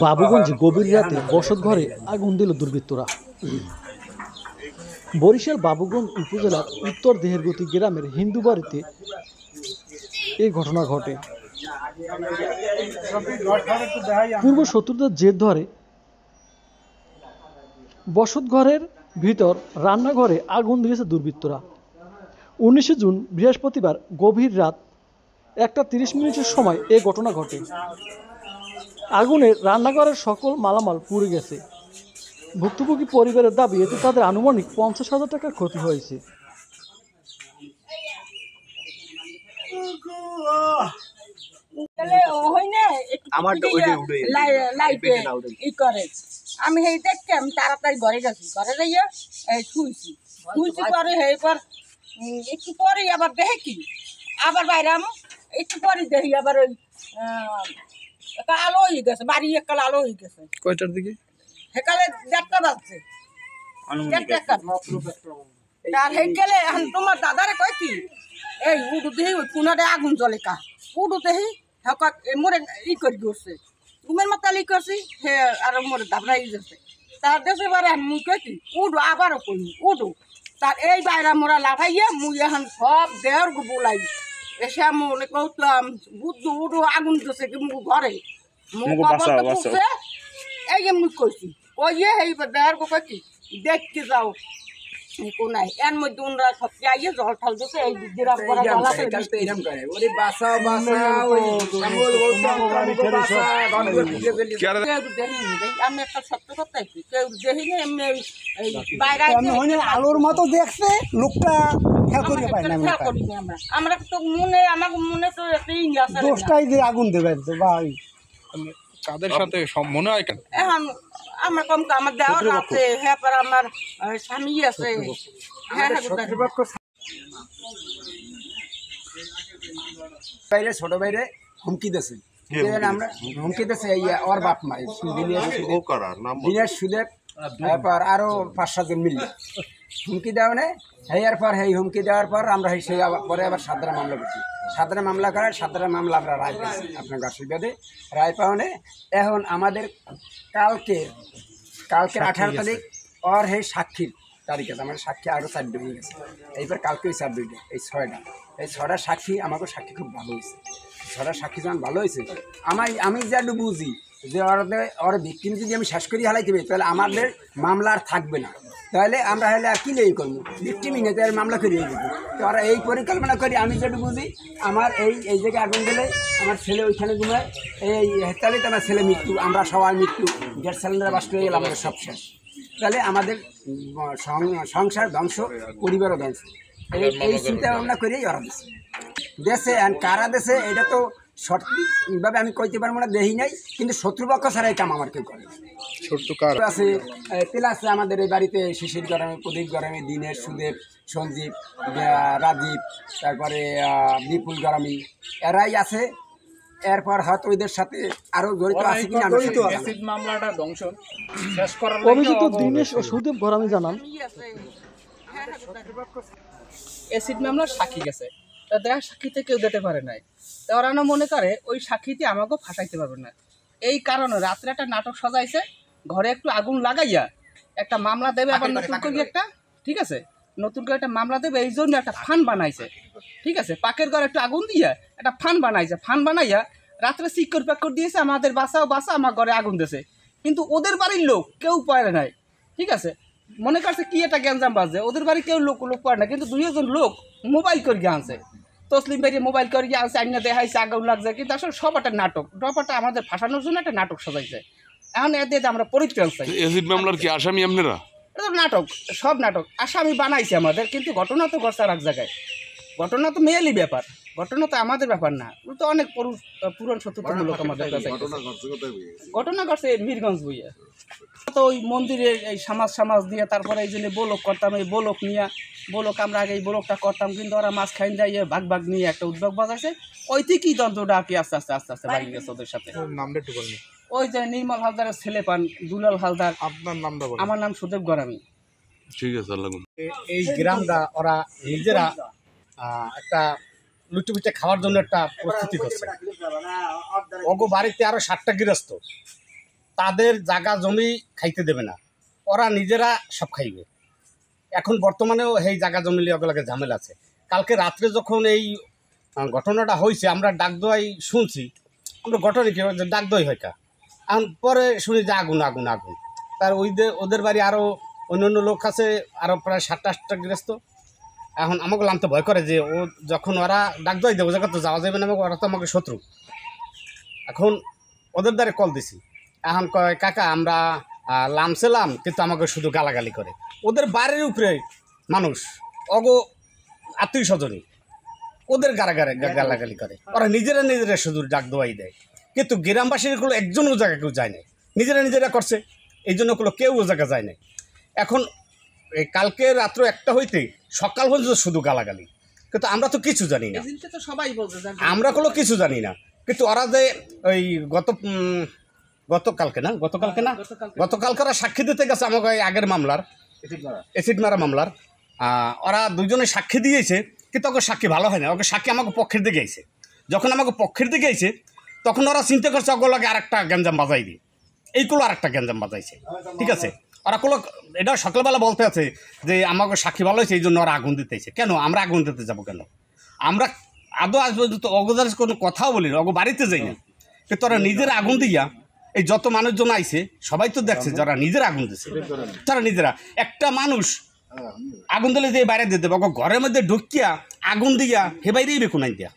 বাবুগঞ্জে গভীর রাতে বসত ঘরে আগুন দিল দুর্বৃত্তরা। বরিশাল বাবুগঞ্জ উপজেলার উত্তর দেহেরগতি গ্রামের হিন্দু বাড়িতে এই ঘটনা ঘটে। পূর্ব শত্রুতার জের ধরে বসত ঘরের ভিতর রান্নাঘরে আগুন দিয়েছে দুর্বৃত্তরা। 19 জুন বৃহস্পতিবার গভীর রাত 1:30 সময় এ ঘটনা ঘটে। আগুনে রান্নাঘরের সকল মালামাল পুড়ে গেছে। ভুক্তভোগী পরিবারের দাবি, এতে তাদের আনুমানিক 50,000 টাকার ক্ষতি হয়েছে। আমি সেই দেখতে আমি তাড়াতাড়ি ঘরে গেছি, ঘরে যাইয়া শুইছি পরে এইবার একটু পরে আবার দেখে কি আবার বাইরে একটু পরে দেখি আবার ওই একটা আলো হয়ে গেছে, বাড়ি একটা আলো হয়ে গেছে। কয়টার দিকে? সেকালে 1:30 বাজছে। আর হেকালে এখন তোমার দাদারে কয় কি এই উডু দেহি ওই পুনারে আগুন জ্বলে কা উডু দেহি হকাত মোরে ই করে দিচ্ছে, ঘুমের মাতালি করছি হে আর মোরে দাবড়াই যাচ্ছে। তার দেশে বারে মুই কই কি উডু আবারও কই উডু, তার এই বাইরা মোরা লাভাইয়া মুই এখন সব দেহর বলাই এসে মনে কইলাম বুদ্ধ উডু আগুন দিচ্ছে কি মুখ ঘরে মুখ বাবা পুষছে। এই যে মুই কইছি কইয়ে এই দেহর কই কি দেখতে যাও কোনাই এর মধ্যে ওনরা সব আইয়ে জল ঠাল দিছে। এই গ্রাম করা জ্বালাতে এরকম করে ওরে বাঁচাও বাঁচাও ওই সামল বলতো বাঁচা গান করে দিয়ে ফেলি। আমি একটা সত্য কথা কি কেউ দেখিনি এমনি এই বাইরে আলোর মতো দেখছে লোকটা খেয়াল করে পায় না। আমরা তো মনে আমার মনে তো একটা ইংলিশ দোষটাই যে আগুন দেবেন তো ভাই কাদের সাথে মনে হয় কেন এখন আমার কম আমার দেওয়ার আছে হ্যাঁ পর আমার স্বামী আছে বাইরে ছোট বাইরে হুমকি দিয়েছে, আমরা হুমকি দিয়েছে ওর বাপ মা দিনের সুদের তারপর আরো 5-7 জন মিললে হুমকি দেওয়া নেই। হেয়ার পর সেই হুমকি দেওয়ার পর আমরা সেই পরে আবার 7টা মামলা করছি। 7টা মামলা করার 7টা মামলা আমরা রায় পেয়েছি আপনার আশীর্বাদে রায় পাওয়ানে। এখন আমাদের কালকে 18 তারিখ ওর সেই সাক্ষীর তারিখ আছে, আমাদের সাক্ষী আরও 4 হয়ে গেছে। এইবার কালকে ওই 4 এই 6টা সাক্ষী আমাকে সাক্ষী খুব ভালো হয়েছে। 6টা সাক্ষী যখন ভালো হয়েছে আমি যা বুঝি যে ওর ভিক্টিম যদি আমি শেষ করি হালাইতে পারি তাহলে আমাদের মামলা আর থাকবে না, তাহলে আমরা হলে আর কি লেই করবো ভিক্টিমই নেই তাহলে মামলা করিয়ে দেবো। তো ওরা এই পরিকল্পনা করি আমি যেটা বুঝি আমার এই জায়গায় আগুন দিলে আমার ছেলে ওইখানে ঘুমায় এই তাহলে তো আমার ছেলে মৃত্যু, আমরা সবাই মৃত্যু, গ্যাস সিলিন্ডার বাস্ট হয়ে গেলে আমাদের সব শেষ, তাহলে আমাদের সংসার ধ্বংস, পরিবারও ধ্বংস। এই চিন্তা ভাবনা করেই ওরা দেশে কারা দেশে এটা তো সঠিকভাবে আমি কইতে পারবো না, দেখি নাই, কিন্তু শত্রুপক্ষ ছাড়া এই কাম আমার কেউ করে আছে। প্লাস আমাদের এই বাড়িতে শিশির গ্রামে, প্রদীপ গ্রামে, দিনের, সুদেব, সঞ্জীব, রাজীব, তারপরে বিপুল গ্রামী এরাই আছে। এরপর হয়তো ওদের সাথে আরো জড়িত আছে কিনা মামলাটা ধ্বংস অভিযুক্ত দিনেশ ও সুদেব গরামি জানান, এসিড মামলার সাক্ষী গেছে, তা দেখা সাক্ষীতে কেউ দিতে পারে নাই, তা ওরা মনে করে ওই সাক্ষীতে আমাকেও ফাঁসাইতে পারবে না। এই কারণে রাত্রে একটা নাটক সাজাইছে, ঘরে একটু আগুন লাগাইয়া একটা মামলা দেবে, আবার নতুন করে একটা, ঠিক আছে, নতুন করে একটা মামলা দেবে, এই জন্য একটা ফান বানাইছে, ঠিক আছে, পাকের ঘরে একটু আগুন দিয়া একটা ফান বানাইছে, ফান বানাইয়া রাত্রে চিক্কর প্যাক্কর দিয়েছে, আমাদের বাসাও বাসা, আমার ঘরে আগুন দিয়েছে, কিন্তু ওদের বাড়ির লোক কেউ পারে নাই, ঠিক আছে, মনে করছে কি এটা গ্যাঞ্জাম বাজছে, ওদের বাড়ি কেউ লোক পারে না, কিন্তু 2জন লোক মোবাইল করে গিয়ে আনছে, তসলিম ভাই মোবাইল করে গিয়ে আনছে, আইনা দেখাইছে আগুন লাগছে, কিন্তু আসলে সব একটা নাটক, ব্যাপারটা আমাদের ফাঁসানোর জন্য একটা নাটক সাজাইছে। এখন এদের আমরা পরিত্রাণ চাই। এসিড মামলার কি আসামি আপনারা? এটা তো নাটক, সব নাটক, আসামি বানাইছে আমাদের, কিন্তু ঘটনা তো ঘটছে আর এক জায়গায়, ঘটনা তো মেয়েলি ব্যাপার, ঘটনা তো আমাদের ব্যাপার না, ও তো অনেক পুরন শত্রুতামূলক আমাদের কাছে। ঘটনা ঘটছে মিরগঞ্জ বইয়া, তো ওই মন্দিরের এই সমাজ দিয়ে, তারপরে এই জন্য বোলক করতাম, এই বোলক নিয়ে বোলক আমরা আগে এই বোলকটা করতাম, কিন্তু ওরা মাছ খাইন যাইয়ে ভাগ নিয়ে একটা উদ্যোগ বাজাইছে, ওই থেকেই দ্বন্দ্বটা আর কি আস্তে আস্তে বাড়ি গেছে ওদের সাথে। নামটা একটু বলুন। ওই যে নির্মল হালদারের ছেলে পান দুলাল হালদার। আপনার নামটা বলুন। আমার নাম সুদেব গরামি। ঠিক আছে, এই গ্রামটা ওরা নিজেরা একটা লুটুপিটে খাওয়ার জন্য একটা প্রস্তুতি করছে। ওগো বাড়িতে আরো 7টা গৃহস্থ, তাদের জায়গা জমি খাইতে দেবে না, ওরা নিজেরা সব খাইবে। এখন বর্তমানেও এই জায়গা জমি লিয়ে ওগুলোকে ঝামেলা আছে। কালকে রাত্রে যখন এই ঘটনাটা হয়েছে আমরা ডাক দোয়াই শুনছি, আমরা ঘটনা কি যে ডাক দোয়াই হয় কা, এখন পরে শুনি যে আগুন আগুন আগুন। তার ওদের বাড়ি আরও অন্য লোক আছে, আরও প্রায় 7-8টা গৃহস্থ। এখন আমাকে নামতে ভয় করে যে ও যখন ওরা ডাক দোয়াই দেবে, ও জায়গা তো যাওয়া যাবে না, ওরা তো আমাকে শত্রু। এখন ওদের দ্বারে কল দিছি, এখন কয় কাকা আমরা লামছিলাম, কিন্তু আমাকে শুধু গালাগালি করে। ওদের বাড়ির উপরে মানুষ অগো আত্মীয় স্বজনই ওদের গালাগালি করে, ওরা নিজেরা শুধু ডাক দোয়াই দেয়। কিন্তু গ্রামবাসীর গুলো একজনও জায়গা কেউ যায় নাই, নিজেরা করছে, এই জন্য কেউ ও জায়গা যায় নাই। এখন এই কালকে রাত্র 1টা হইতে সকাল পর্যন্ত শুধু গালাগালি, কিন্তু আমরা তো কিছু জানি না, এদিনকে তো সবাই বলছে যে আমরা কিছু জানি না। কিন্তু ওরা যে ওই গতকালকে ওরা সাক্ষী দিতে গেছে আমাকে আগের মামলার, এসিড মারা মামলার, ওরা দুজনে সাক্ষী দিয়েছে, কিন্তু ওকে সাক্ষী ভালো হয় না, ওকে সাক্ষী আমাকে পক্ষের দিকে আইছে। যখন আমাকে পক্ষের দিকে আইছে তখন ওরা চিন্তা করছে ওগুলোকে আরেকটা গ্যাঞ্জাম বাজাই দিই, এইগুলো আরেকটা গ্যাঞ্জাম বাজাইছে। ঠিক আছে, ওরা এটা সকালবেলা বলতে আছে যে আমাকে সাক্ষী ভালো হয়েছে, এই জন্য ওরা আগুন দিতেছে। কেন আমরা আগুন দিতে যাবো কেন? আমরা আদৌ আজ পর্যন্ত অগদার কোনো কথাও বলি না, অগো বাড়িতে যাই না, কিন্তু ওরা নিজেরা আগুন দিয়া এই যত মানুষজন আইছে সবাই তো দেখছে যারা নিজেরা আগুন দিচ্ছে, তারা নিজেরা। একটা মানুষ আগুন দিলে যে বাইরে দিয়ে দেবে, ঘরের মধ্যে ঢুকিয়া আগুন দিয়া হে বাইরেই বেকুন আই দিয়া।